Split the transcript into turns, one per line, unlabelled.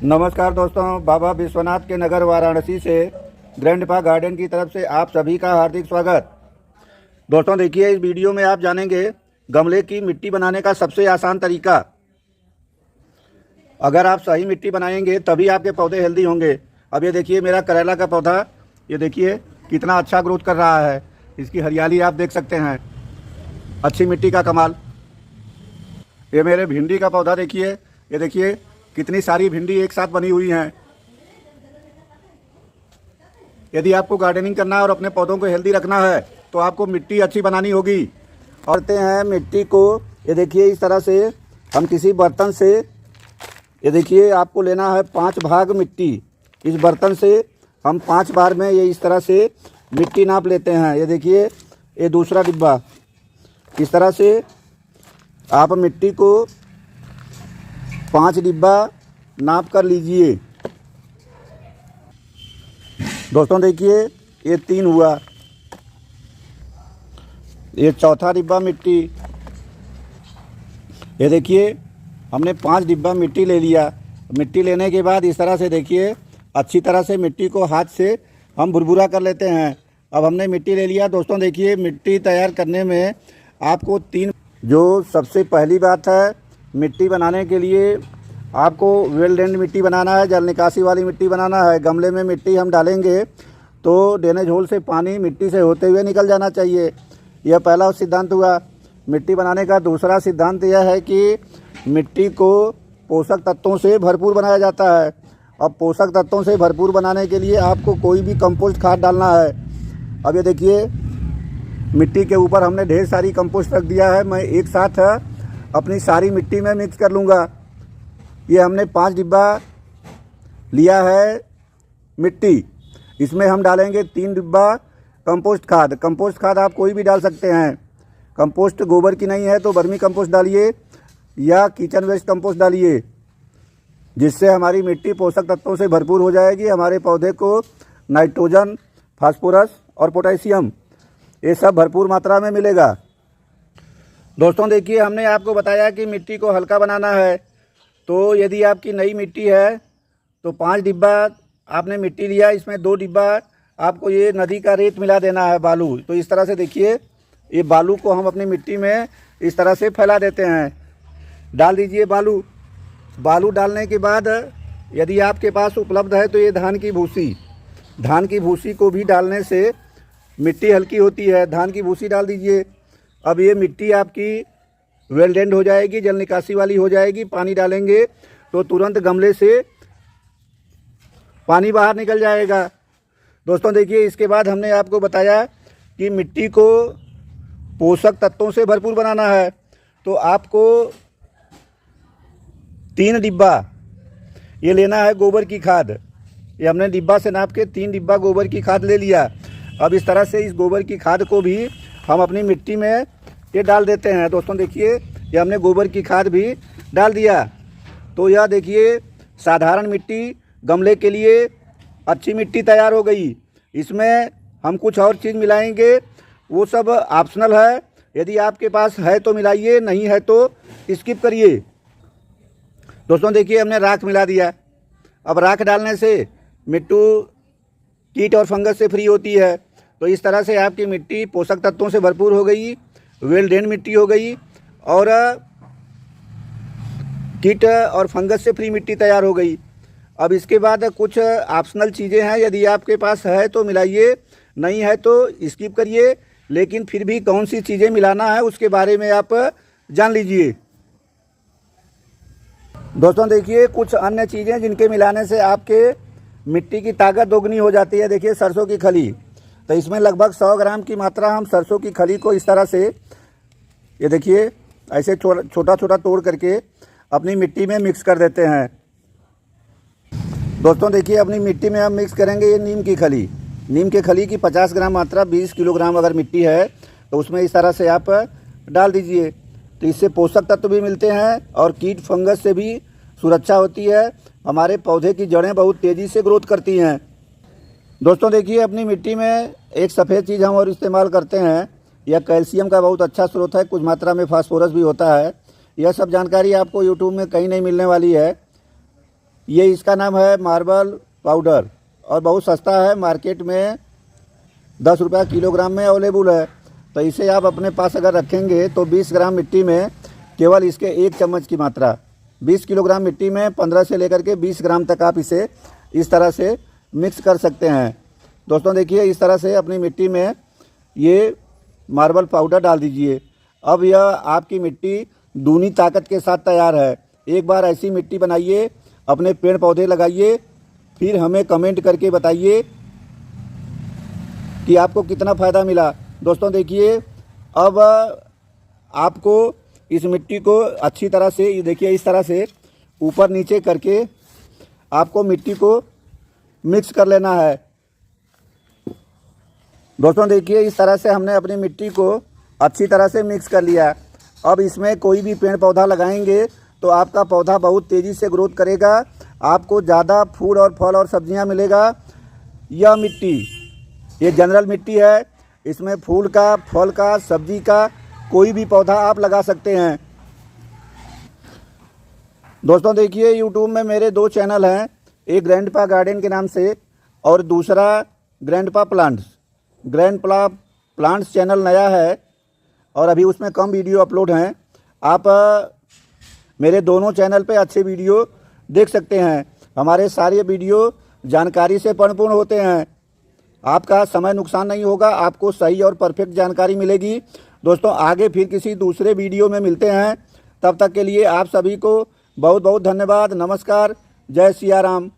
नमस्कार दोस्तों, बाबा विश्वनाथ के नगर वाराणसी से ग्रैंडपा गार्डन की तरफ से आप सभी का हार्दिक स्वागत। दोस्तों देखिए, इस वीडियो में आप जानेंगे गमले की मिट्टी बनाने का सबसे आसान तरीका। अगर आप सही मिट्टी बनाएंगे तभी आपके पौधे हेल्दी होंगे। अब ये देखिए मेरा करेला का पौधा, ये देखिए कितना अच्छा ग्रोथ कर रहा है। इसकी हरियाली आप देख सकते हैं, अच्छी मिट्टी का कमाल। ये मेरे भिंडी का पौधा देखिए, ये देखिए कितनी सारी भिंडी एक साथ बनी हुई हैं। यदि आपको गार्डनिंग करना है और अपने पौधों को हेल्दी रखना है तो आपको मिट्टी अच्छी बनानी होगी। और करते हैं मिट्टी को, ये देखिए इस तरह से हम किसी बर्तन से, ये देखिए आपको लेना है 5 भाग मिट्टी। इस बर्तन से हम 5 बार में ये इस तरह से मिट्टी नाप लेते हैं। ये देखिए ये दूसरा डिब्बा, इस तरह से आप मिट्टी को 5 डिब्बा नाप कर लीजिए। दोस्तों देखिए ये 3 हुआ, ये चौथा डिब्बा मिट्टी। ये देखिए हमने 5 डिब्बा मिट्टी ले लिया। मिट्टी लेने के बाद इस तरह से देखिए अच्छी तरह से मिट्टी को हाथ से हम भुरभुरा कर लेते हैं। अब हमने मिट्टी ले लिया। दोस्तों देखिए मिट्टी तैयार करने में आपको 3, जो सबसे पहली बात है, मिट्टी बनाने के लिए आपको वेल ड्रेन्ड मिट्टी बनाना है, जल निकासी वाली मिट्टी बनाना है। गमले में मिट्टी हम डालेंगे तो ड्रेनेज होल से पानी मिट्टी से होते हुए निकल जाना चाहिए। यह पहला सिद्धांत हुआ मिट्टी बनाने का। दूसरा सिद्धांत यह है कि मिट्टी को पोषक तत्वों से भरपूर बनाया जाता है। अब पोषक तत्वों से भरपूर बनाने के लिए आपको कोई भी कंपोस्ट खाद डालना है। अब ये देखिए मिट्टी के ऊपर हमने ढेर सारी कंपोस्ट रख दिया है। मैं एक साथ अपनी सारी मिट्टी में मिक्स कर लूँगा। ये हमने 5 डिब्बा लिया है मिट्टी, इसमें हम डालेंगे 3 डिब्बा कंपोस्ट खाद। कंपोस्ट खाद आप कोई भी डाल सकते हैं। कंपोस्ट गोबर की नहीं है तो वर्मी कंपोस्ट डालिए या किचन वेस्ट कंपोस्ट डालिए, जिससे हमारी मिट्टी पोषक तत्वों से भरपूर हो जाएगी। हमारे पौधे को नाइट्रोजन, फास्फोरस और पोटेशियम ये सब भरपूर मात्रा में मिलेगा। दोस्तों देखिए हमने आपको बताया कि मिट्टी को हल्का बनाना है। तो यदि आपकी नई मिट्टी है तो 5 डिब्बा आपने मिट्टी लिया, इसमें 2 डिब्बा आपको ये नदी का रेत मिला देना है, बालू। तो इस तरह से देखिए ये बालू को हम अपनी मिट्टी में इस तरह से फैला देते हैं। डाल दीजिए बालू। बालू डालने के बाद यदि आपके पास उपलब्ध है तो ये धान की भूसी को भी डालने से मिट्टी हल्की होती है। धान की भूसी डाल दीजिए। अब ये मिट्टी आपकी वेल ड्रेन्ड हो जाएगी, जल निकासी वाली हो जाएगी। पानी डालेंगे तो तुरंत गमले से पानी बाहर निकल जाएगा। दोस्तों देखिए इसके बाद हमने आपको बताया कि मिट्टी को पोषक तत्वों से भरपूर बनाना है। तो आपको 3 डिब्बा ये लेना है गोबर की खाद। ये हमने डिब्बा से नाप के 3 डिब्बा गोबर की खाद ले लिया। अब इस तरह से इस गोबर की खाद को भी हम अपनी मिट्टी में ये डाल देते हैं। दोस्तों देखिए ये हमने गोबर की खाद भी डाल दिया। तो यह देखिए साधारण मिट्टी गमले के लिए अच्छी मिट्टी तैयार हो गई। इसमें हम कुछ और चीज़ मिलाएंगे, वो सब ऑप्शनल है। यदि आपके पास है तो मिलाइए, नहीं है तो स्किप करिए। दोस्तों देखिए हमने राख मिला दिया। अब राख डालने से मिट्टी कीट और फंगस से फ्री होती है। तो इस तरह से आपकी मिट्टी पोषक तत्वों से भरपूर हो गई, वेल ड्रेन मिट्टी हो गई और कीट और फंगस से फ्री मिट्टी तैयार हो गई। अब इसके बाद कुछ ऑप्शनल चीज़ें हैं, यदि आपके पास है तो मिलाइए, नहीं है तो स्किप करिए। लेकिन फिर भी कौन सी चीज़ें मिलाना है उसके बारे में आप जान लीजिए। दोस्तों देखिए कुछ अन्य चीज़ें जिनके मिलाने से आपके मिट्टी की ताकत दोगुनी हो जाती है। देखिए सरसों की खली, तो इसमें लगभग 100 ग्राम की मात्रा हम सरसों की खली को इस तरह से, ये देखिए ऐसे छोटा छोटा तोड़ करके अपनी मिट्टी में मिक्स कर देते हैं। दोस्तों देखिए अपनी मिट्टी में हम मिक्स करेंगे ये नीम की खली। नीम के खली की 50 ग्राम मात्रा, 20 किलोग्राम अगर मिट्टी है तो उसमें इस तरह से आप डाल दीजिए। तो इससे पोषक तत्व भी मिलते हैं और कीट फंगस से भी सुरक्षा होती है। हमारे पौधे की जड़ें बहुत तेज़ी से ग्रोथ करती हैं। दोस्तों देखिए अपनी मिट्टी में एक सफ़ेद चीज़ हम और इस्तेमाल करते हैं। यह कैल्शियम का बहुत अच्छा स्रोत है, कुछ मात्रा में फास्फोरस भी होता है। यह सब जानकारी आपको यूट्यूब में कहीं नहीं मिलने वाली है। ये इसका नाम है मार्बल पाउडर और बहुत सस्ता है, मार्केट में 10 रुपया किलोग्राम में अवेलेबल है। तो इसे आप अपने पास अगर रखेंगे तो 20 ग्राम मिट्टी में केवल इसके 1 चम्मच की मात्रा, 20 किलोग्राम मिट्टी में 15 से लेकर के 20 ग्राम तक आप इसे इस तरह से मिक्स कर सकते हैं। दोस्तों देखिए, इस तरह से अपनी मिट्टी में ये मार्बल पाउडर डाल दीजिए। अब यह आपकी मिट्टी दूनी ताकत के साथ तैयार है। एक बार ऐसी मिट्टी बनाइए, अपने पेड़ पौधे लगाइए, फिर हमें कमेंट करके बताइए कि आपको कितना फ़ायदा मिला। दोस्तों देखिए, अब आपको इस मिट्टी को अच्छी तरह से, देखिए इस तरह से ऊपर नीचे करके आपको मिट्टी को मिक्स कर लेना है। दोस्तों देखिए, इस तरह से हमने अपनी मिट्टी को अच्छी तरह से मिक्स कर लिया। अब इसमें कोई भी पेड़ पौधा लगाएंगे तो आपका पौधा बहुत तेज़ी से ग्रोथ करेगा, आपको ज़्यादा फूल और फल और सब्जियां मिलेगा। यह मिट्टी ये जनरल मिट्टी है, इसमें फूल का, फल का, सब्जी का कोई भी पौधा आप लगा सकते हैं। दोस्तों देखिए, यूट्यूब में मेरे 2 चैनल हैं, एक ग्रैंडपा गार्डन के नाम से और दूसरा grandpa plants. Grandpa plants channel नया है और अभी उसमें कम वीडियो अपलोड हैं। आप मेरे दोनों चैनल पे अच्छे वीडियो देख सकते हैं। हमारे सारे वीडियो जानकारी से परिपूर्ण होते हैं। आपका समय नुकसान नहीं होगा, आपको सही और परफेक्ट जानकारी मिलेगी। दोस्तों आगे फिर किसी दूसरे वीडियो में मिलते हैं, तब तक के लिए आप सभी को बहुत बहुत धन्यवाद। नमस्कार, जय सिया राम।